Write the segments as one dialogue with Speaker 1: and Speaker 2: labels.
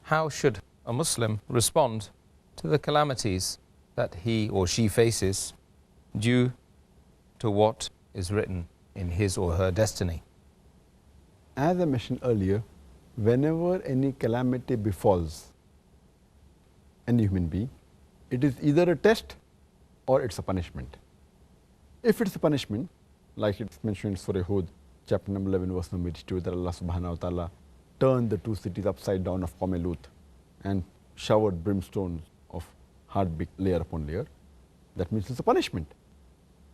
Speaker 1: how should a Muslim respond to the calamities that he or she faces due to what is written in his or her destiny?
Speaker 2: As I mentioned earlier, whenever any calamity befalls any human being, it is either a test or it's a punishment. If it's a punishment, like it's mentioned in Surah Hud, chapter number 11, verse number 82, that Allah subhanahu wa ta'ala turned the two cities upside down of Qawm Lut and showered brimstone of heartbeat layer upon layer, that means it's a punishment.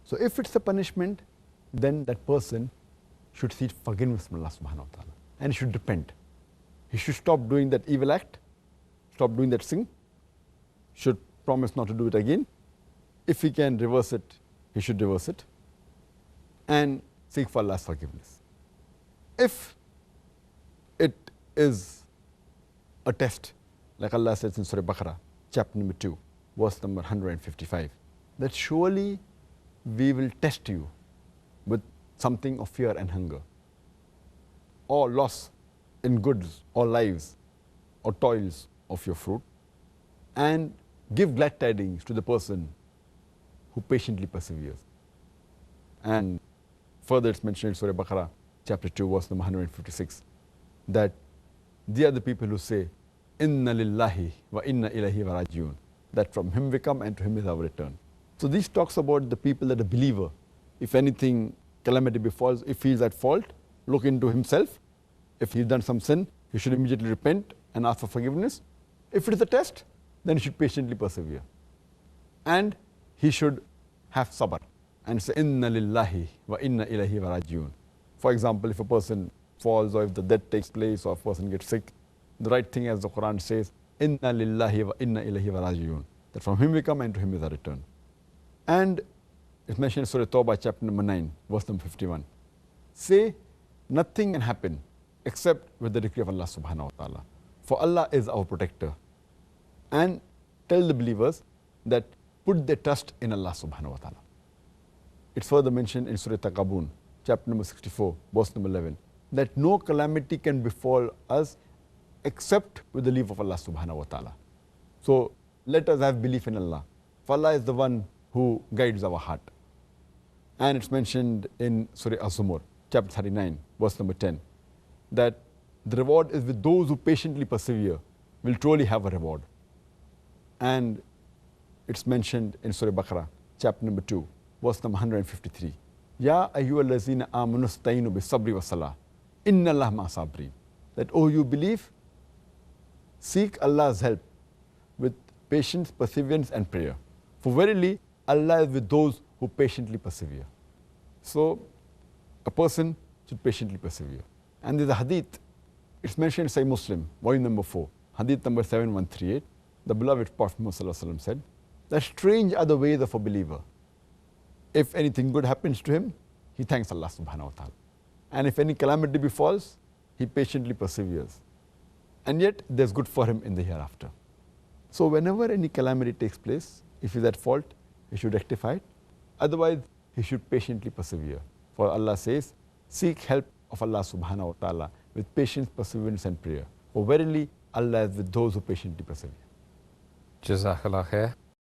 Speaker 2: So if it's a punishment, then that person should seek forgiveness from Allah subhanahu wa ta'ala and he should repent. He should stop doing that evil act, stop doing that sin, should promise not to do it again. If he can reverse it, he should reverse it and seek for Allah's forgiveness. If it is a test, like Allah says in Surah Baqarah, chapter number 2, verse number 155, that surely we will test you with something of fear and hunger, or loss in goods or lives or toils of your fruit, and give glad tidings to the person who patiently perseveres. And further it's mentioned in Surah Baqarah, chapter 2, verse number 156, that they are the people who say, Inna lillahi wa inna ilahi wa rajiun, that from him we come and to him is our return. So this talks about the people that are believer. If anything calamity befalls, if he is at fault, look into himself. If he's done some sin, he should immediately repent and ask for forgiveness. If it is a test, then he should patiently persevere. And he should have sabr and say, Inna lillahi wa inna ilahi wa rajiun. For example, if a person falls or if the death takes place or a person gets sick, the right thing, as the Quran says, Inna lillahi wa inna ilahi wa rajiun, that from him we come and to him is our return. And it's mentioned in Surah Tawbah, chapter number 9, verse number 51. Say, nothing can happen except with the decree of Allah subhanahu wa ta'ala. For Allah is our protector. And tell the believers that put their trust in Allah subhanahu wa ta'ala. It's further mentioned in Surah Taqabun, chapter number 64, verse number 11, that no calamity can befall us except with the leave of Allah subhanahu wa ta'ala. So let us have belief in Allah. For Allah is the one who guides our heart. And it's mentioned in Surah Az-Zumar, chapter 39, verse number 10, that the reward is with those who patiently persevere, will truly have a reward. And it's mentioned in Surah Baqarah, chapter number 2, verse number 153. Ya ayyuhallazina amanu istainu bis-sabri was-salah, inna Allaha ma'a sabrin. That, oh, you believe, seek Allah's help with patience, perseverance and prayer. For verily, Allah is with those who patiently persevere. So, a person should patiently persevere. And there's a hadith, it's mentioned in Sahih Muslim, volume number 4, hadith number 7138. The beloved Prophet Muhammad said, that strange are the ways of a believer. If anything good happens to him, he thanks Allah subhanahu wa ta'ala. And if any calamity befalls, he patiently perseveres. And yet, there's good for him in the hereafter. So whenever any calamity takes place, if he's at fault, he should rectify it. Otherwise, he should patiently persevere. For Allah says, seek help of Allah subhanahu wa ta'ala with patience, perseverance and prayer. For verily, Allah is with those who patiently persevere.
Speaker 1: Jazakallah khair.